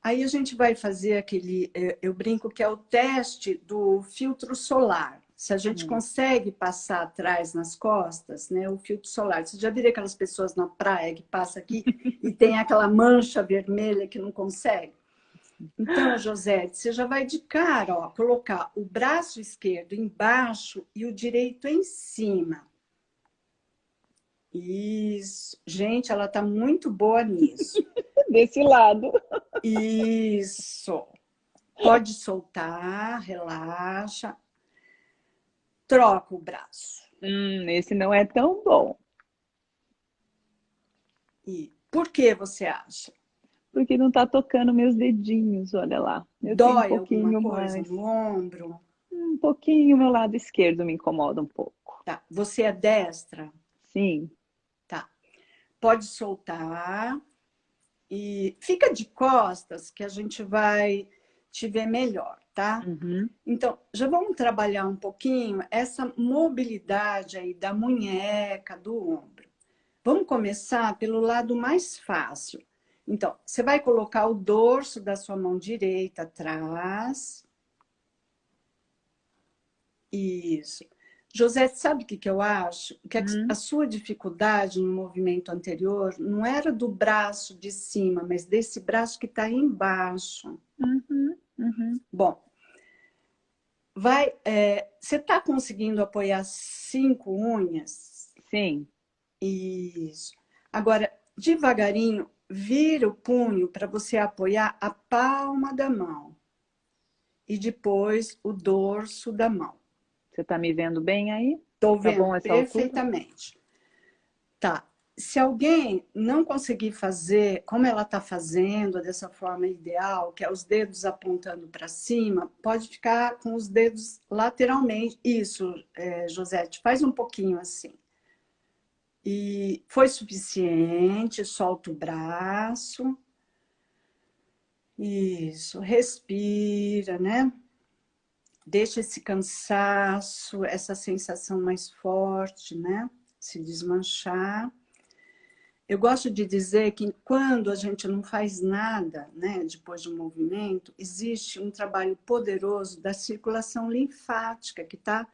Aí a gente vai fazer aquele, eu brinco que é o teste do filtro solar. Se a gente consegue passar atrás nas costas, né, o filtro solar. Você já viram aquelas pessoas na praia que passa aqui e tem aquela mancha vermelha que não consegue? Então, José, você já vai de cara, ó, colocar o braço esquerdo embaixo e o direito em cima. Isso. Gente, ela tá muito boa nisso. Desse lado. Isso. Pode soltar, relaxa. Troca o braço. Esse não é tão bom. E por que você acha? Porque não tá tocando meus dedinhos, olha lá. Eu tenho um Dói alguma pouquinho coisa mais. no ombro? Um pouquinho, meu lado esquerdo me incomoda um pouco. Tá. Você é destra? Sim. Tá. Pode soltar. E fica de costas que a gente vai te ver melhor, tá? Uhum. Então, já vamos trabalhar um pouquinho essa mobilidade aí da munheca, do ombro. Vamos começar pelo lado mais fácil. Então, você vai colocar o dorso da sua mão direita atrás. Isso. José, sabe o que eu acho? Que a sua dificuldade no movimento anterior não era do braço de cima, mas desse braço que está embaixo. Uhum. Bom, você está conseguindo apoiar 5 unhas? Sim. Isso. Agora, devagarinho, vira o punho para você apoiar a palma da mão. E depois o dorso da mão. Você está me vendo bem aí? Estou Tá vendo bom essa altura? perfeitamente. Tá. Se alguém não conseguir fazer como ela está fazendo, dessa forma ideal, que é os dedos apontando para cima, pode ficar com os dedos lateralmente. Isso, Josete, faz um pouquinho assim. E foi suficiente, solta o braço. Isso, respira, né? Deixa esse cansaço, essa sensação mais forte, né? Se desmanchar. Eu gosto de dizer que quando a gente não faz nada, né, depois do movimento, existe um trabalho poderoso da circulação linfática que está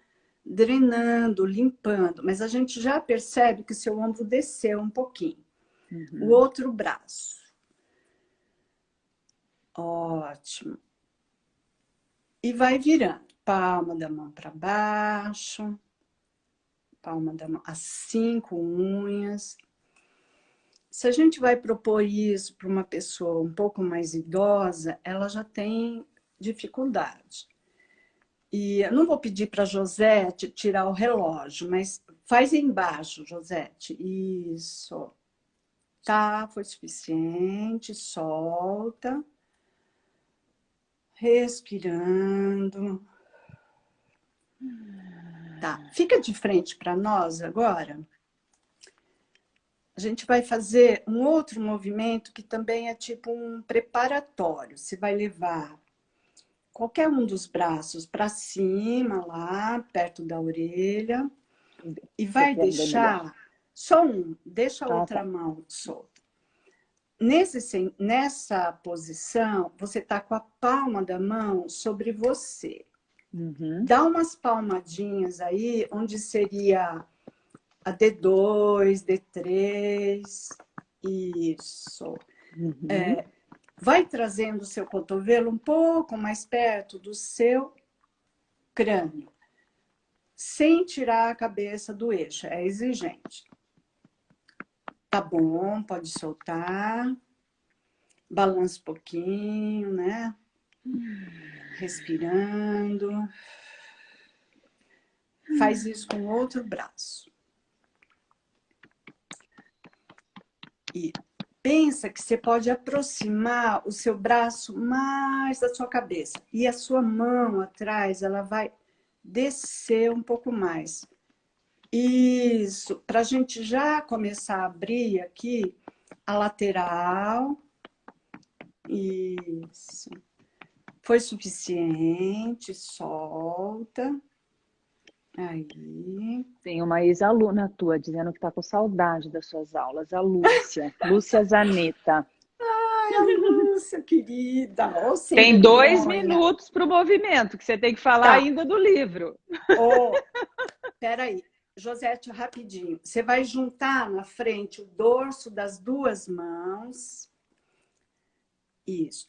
drenando, limpando, mas a gente já percebe que seu ombro desceu um pouquinho. O outro braço. Ótimo. E vai virando. Palma da mão para baixo. Palma da mão, as 5 unhas. Se a gente vai propor isso para uma pessoa um pouco mais idosa, ela já tem dificuldade. E eu não vou pedir para a Josete tirar o relógio, mas faz embaixo, Josete. Isso. Tá, foi suficiente. Solta. Respirando. Tá, fica de frente para nós agora. A gente vai fazer um outro movimento que também é tipo um preparatório. Você vai levar qualquer um dos braços para cima, lá, perto da orelha, e vai deixar só um, deixa a outra mão solta. Nessa posição, você está com a palma da mão sobre você. Dá umas palmadinhas aí, onde seria a D2, D3, isso. Vai trazendo o seu cotovelo um pouco mais perto do seu crânio, sem tirar a cabeça do eixo, é exigente. Tá bom, pode soltar. Balança um pouquinho, né? Respirando. Faz isso com o outro braço. E pensa que você pode aproximar o seu braço mais da sua cabeça. E a sua mão atrás, ela vai descer um pouco mais. Isso, para a gente já começar a abrir aqui a lateral. Isso. Foi suficiente, solta. Aí. Tem uma ex-aluna tua dizendo que está com saudade das suas aulas, a Lúcia, Lúcia Zanetta. Ai, a Lúcia, querida. Tem 2 minutos para o movimento, que você tem que falar ainda do livro. Peraí, Josete, rapidinho. Você vai juntar na frente o dorso das 2 mãos. Isso.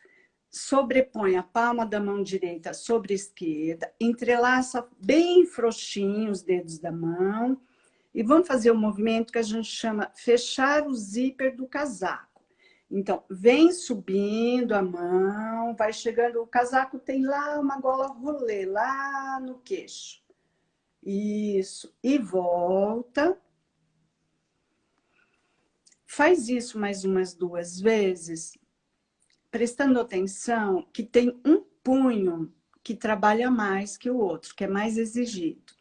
Sobrepõe a palma da mão direita sobre a esquerda, entrelaça bem frouxinho os dedos da mão e vamos fazer um movimento que a gente chama fechar o zíper do casaco. Então, vem subindo a mão, vai chegando, o casaco tem lá uma gola rolê, lá no queixo. Isso, e volta. Faz isso mais umas 2 vezes, prestando atenção que tem um punho que trabalha mais que o outro, que é mais exigido.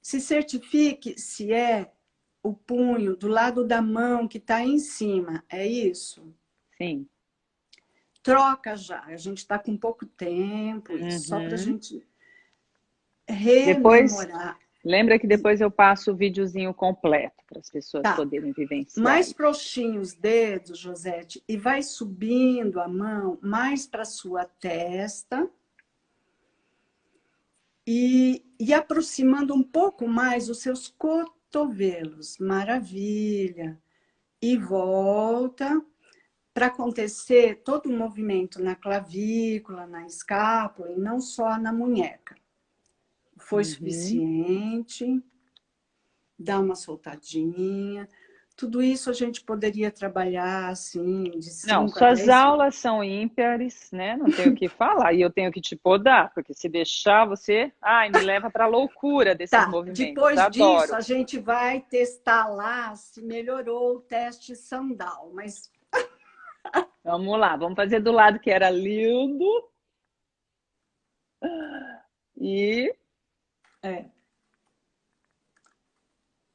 Se certifique se é o punho do lado da mão que está em cima, é isso? Sim. Troca já, a gente está com pouco tempo, só para a gente rememorar. Lembra que depois eu passo o videozinho completo para as pessoas poderem vivenciar. Mais frouxinho os dedos, Josete, e vai subindo a mão mais para a sua testa e aproximando um pouco mais os seus cotovelos. Maravilha. E volta para acontecer todo o movimento na clavícula, na escápula e não só na munheca. Foi suficiente. dar uma soltadinha. Tudo isso a gente poderia trabalhar assim, de Não, 5 a suas 10 aulas são ímpares, né? Não tenho o que falar. E eu tenho que te podar, porque se deixar você, ai, me leva para a loucura desses Tá, movimentos. depois disso Adoro. a gente vai testar lá se melhorou o teste Sandal, mas Vamos lá, vamos fazer do lado que era lindo e é.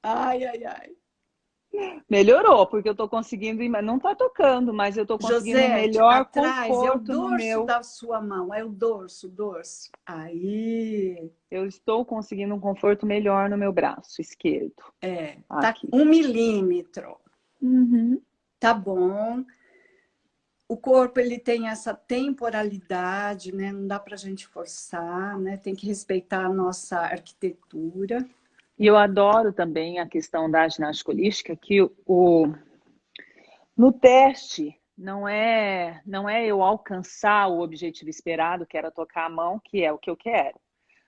Ai, ai, ai. melhorou, porque eu estou conseguindo, não está tocando, mas eu estou conseguindo um Josete, melhor atrás é o conforto no dorso meu. da sua mão, é o dorso, dorso. Aí, Eu estou conseguindo um conforto melhor no meu braço esquerdo. tá Aqui. 1 milímetro. Uhum. Tá bom. O corpo ele tem essa temporalidade, né? Não dá para a gente forçar, né? Tem que respeitar a nossa arquitetura. E eu adoro também a questão da ginástica holística, que no teste não é eu alcançar o objetivo esperado, que era tocar a mão, que é o que eu quero,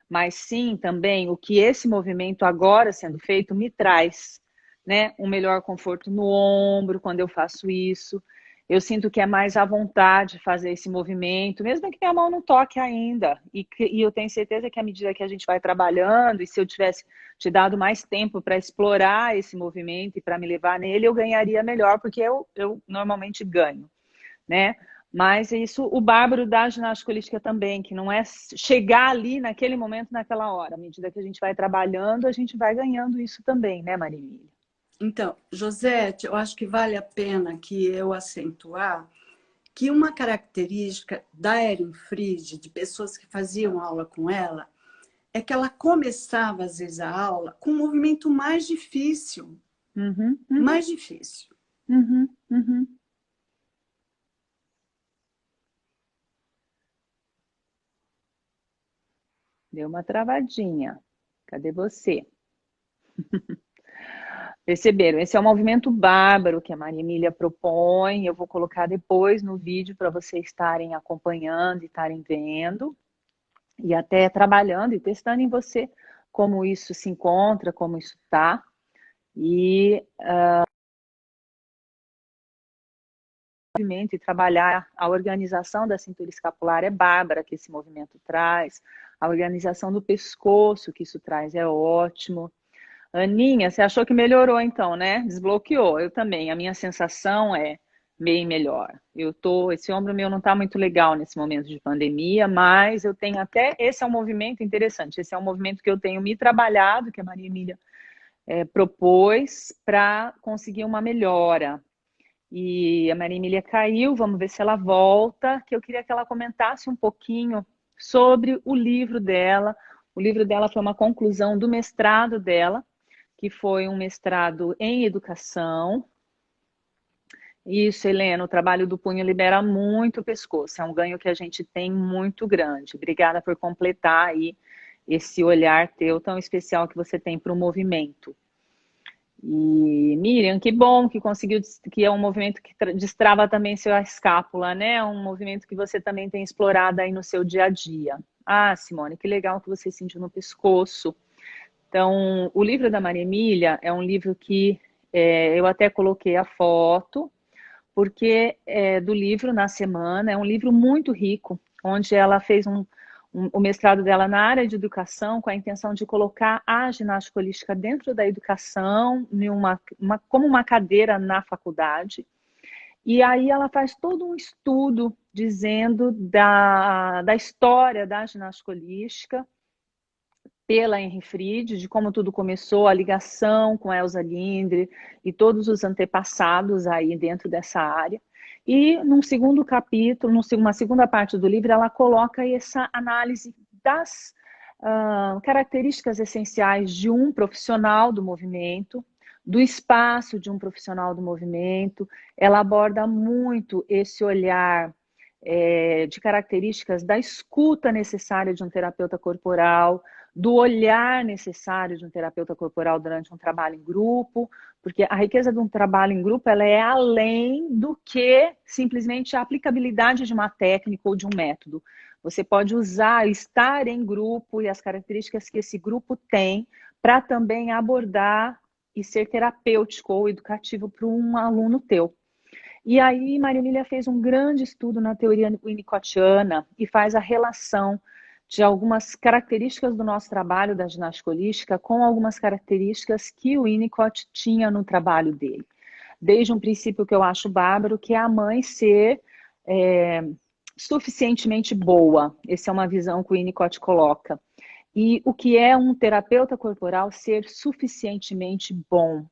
mas sim também o que esse movimento agora sendo feito me traz, né? Um melhor conforto no ombro quando eu faço isso. Eu sinto que é mais à vontade fazer esse movimento, mesmo que minha mão não toque ainda. E eu tenho certeza que à medida que a gente vai trabalhando, e se eu tivesse te dado mais tempo para explorar esse movimento e para me levar nele, eu ganharia melhor, porque eu normalmente ganho, né? Mas isso, o bárbaro da ginástica holística também, que não é chegar ali naquele momento, naquela hora. À medida que a gente vai trabalhando, a gente vai ganhando isso também, né, Maria Emília? Então, Josete, eu acho que vale a pena que eu acentuar que uma característica da Erin Fried, de pessoas que faziam aula com ela, é que ela começava, às vezes, a aula com um movimento mais difícil. Uhum, uhum, Mais difícil. uhum, uhum. Deu uma travadinha. Cadê você? Perceberam? Esse é um movimento bárbaro que a Maria Emília propõe. Eu vou colocar depois no vídeo para vocês estarem acompanhando e estarem vendo. E até trabalhando e testando em você como isso se encontra, como isso está. E movimento e trabalhar a organização da cintura escapular é bárbara que esse movimento traz, a organização do pescoço que isso traz é ótimo. Aninha, você achou que melhorou então, né? Desbloqueou. Eu também. A minha sensação é bem melhor. Esse ombro meu não está muito legal nesse momento de pandemia, mas eu tenho até, esse é um movimento interessante, esse é um movimento que eu tenho me trabalhado, que a Maria Emília propôs para conseguir uma melhora. E a Maria Emília caiu, vamos ver se ela volta, que eu queria que ela comentasse um pouquinho sobre o livro dela. O livro dela foi uma conclusão do mestrado dela, que foi um mestrado em educação. Isso, Helena, o trabalho do punho libera muito o pescoço, é um ganho que a gente tem muito grande. Obrigada por completar aí esse olhar teu tão especial que você tem para o movimento. E Miriam, que bom que conseguiu, que é um movimento que destrava também sua escápula, né? Um movimento que você também tem explorado aí no seu dia a dia. Ah, Simone, que legal que você sentiu no pescoço. Então, o livro da Maria Emília é um livro que eu até coloquei a foto, porque do livro na semana, é um livro muito rico, onde ela fez o mestrado dela na área de educação com a intenção de colocar a ginástica holística dentro da educação, como uma cadeira na faculdade. E aí ela faz todo um estudo dizendo da história da ginástica holística pela Henry Fried, de como tudo começou, a ligação com Elsa Lindre e todos os antepassados aí dentro dessa área. E num segundo capítulo, numa segunda parte do livro, ela coloca essa análise das características essenciais de um profissional do movimento, do espaço de um profissional do movimento. Ela aborda muito esse olhar de características da escuta necessária de um terapeuta corporal, do olhar necessário de um terapeuta corporal durante um trabalho em grupo, porque a riqueza de um trabalho em grupo ela é além do que simplesmente a aplicabilidade de uma técnica ou de um método. Você pode usar, estar em grupo e as características que esse grupo tem para também abordar e ser terapêutico ou educativo para um aluno teu. E aí, Maria Emília fez um grande estudo na teoria winnicottiana e faz a relação de algumas características do nosso trabalho da ginástica holística com algumas características que o Winnicott tinha no trabalho dele. Desde um princípio que eu acho bárbaro, que é a mãe ser suficientemente boa. Essa é uma visão que o Winnicott coloca. E o que é um terapeuta corporal ser suficientemente bom.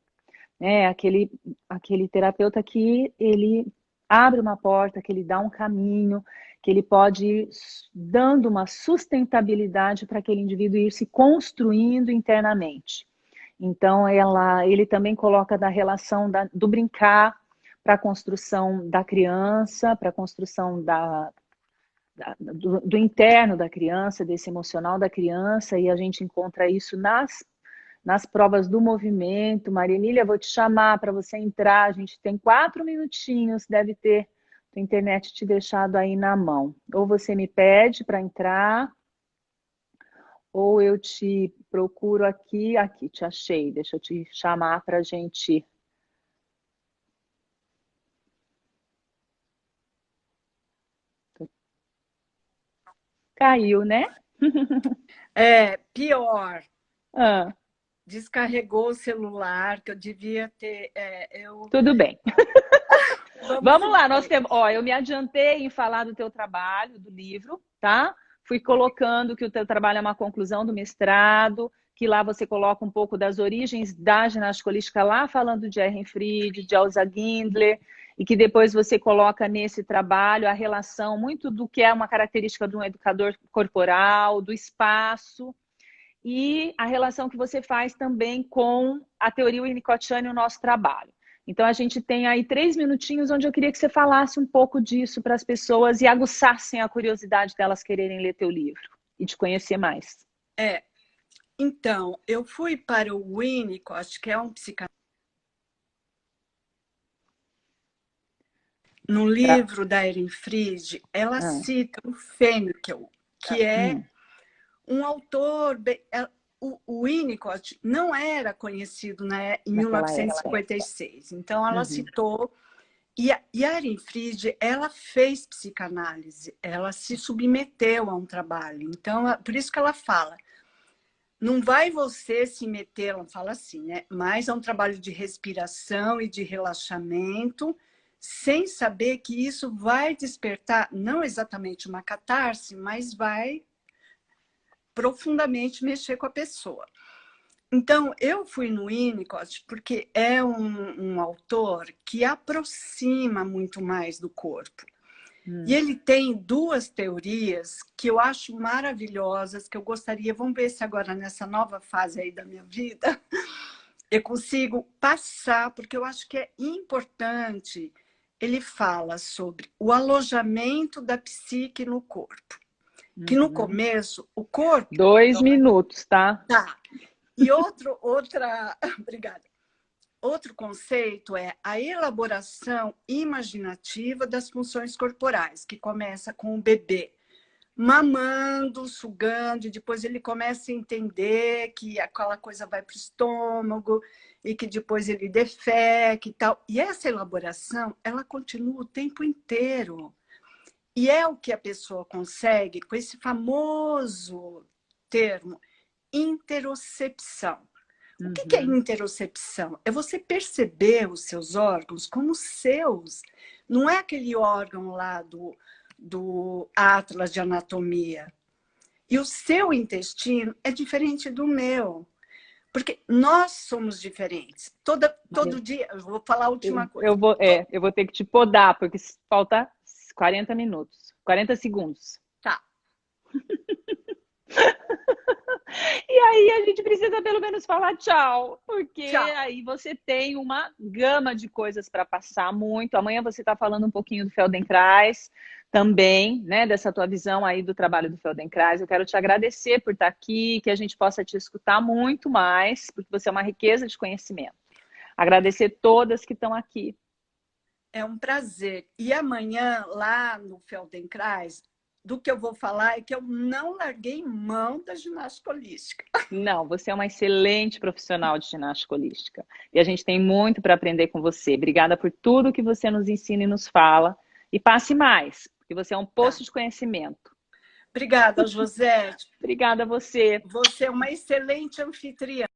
Aquele terapeuta que ele abre uma porta, que ele dá um caminho, que ele pode ir dando uma sustentabilidade para aquele indivíduo ir se construindo internamente. Então, ele também coloca da relação do brincar para a construção da criança, para a construção do interno da criança, desse emocional da criança, e a gente encontra isso nas provas do movimento. Maria Emília, vou te chamar para você entrar, a gente tem 4 minutinhos, deve ter a internet te deixado aí na mão. Ou você me pede para entrar, ou eu te procuro aqui, te achei, deixa eu te chamar para a gente... Caiu, né? Pior. Ah. Descarregou o celular, que eu devia ter... Tudo bem. Vamos lá, nós temos... eu me adiantei em falar do teu trabalho, do livro, tá? Fui colocando que o teu trabalho é uma conclusão do mestrado, que lá você coloca um pouco das origens da ginástica holística, lá falando de Ehrenfried, de Elsa Gindler, e que depois você coloca nesse trabalho a relação muito do que é uma característica de um educador corporal, do espaço, e a relação que você faz também com a teoria winnicottiana e o nosso trabalho. Então, a gente tem aí 3 minutinhos onde eu queria que você falasse um pouco disso para as pessoas e aguçassem a curiosidade delas quererem ler teu livro e te conhecer mais. Então, eu fui para o Winnicott, que é um psicanalista. No livro da Ehrenfried, ela cita o Fenkel, que é um autor... O Winnicott não era conhecido em 1956, então ela citou... E a Ehrenfried, ela fez psicanálise, ela se submeteu a um trabalho. Então, por isso que ela fala, não vai você se meter, ela fala assim, né? Mas é um trabalho de respiração e de relaxamento, sem saber que isso vai despertar, não exatamente uma catarse, mas vai profundamente mexer com a pessoa. Então, eu fui no Winnicott porque é um autor que aproxima muito mais do corpo. E ele tem 2 teorias que eu acho maravilhosas, que eu gostaria... Vamos ver se agora, nessa nova fase aí da minha vida, eu consigo passar, porque eu acho que é importante. Ele fala sobre o alojamento da psique no corpo. Que no começo, o corpo... 2 minutos, tá? Tá. E obrigada. Outro conceito é a elaboração imaginativa das funções corporais, que começa com o bebê mamando, sugando, e depois ele começa a entender que aquela coisa vai para o estômago e que depois ele defeca e tal. E essa elaboração, ela continua o tempo inteiro. E é o que a pessoa consegue com esse famoso termo, interocepção. O que é interocepção? É você perceber os seus órgãos como seus. Não é aquele órgão lá do Atlas de Anatomia. E o seu intestino é diferente do meu. Porque nós somos diferentes. Todo dia, eu vou falar a última coisa. Eu vou ter que te podar, porque falta 40 minutos. 40 segundos. Tá. E aí a gente precisa pelo menos falar tchau, porque aí você tem uma gama de coisas para passar muito. Amanhã você está falando um pouquinho do Feldenkrais também, né? Dessa tua visão aí do trabalho do Feldenkrais. Eu quero te agradecer por estar aqui, que a gente possa te escutar muito mais, porque você é uma riqueza de conhecimento. Agradecer todas que estão aqui. É um prazer. E amanhã, lá no Feldenkrais, do que eu vou falar é que eu não larguei mão da ginástica holística. Não, você é uma excelente profissional de ginástica holística. E a gente tem muito para aprender com você. Obrigada por tudo que você nos ensina e nos fala. E passe mais, porque você é um poço de conhecimento. Obrigada, Josete. Obrigada a você. Você é uma excelente anfitriã.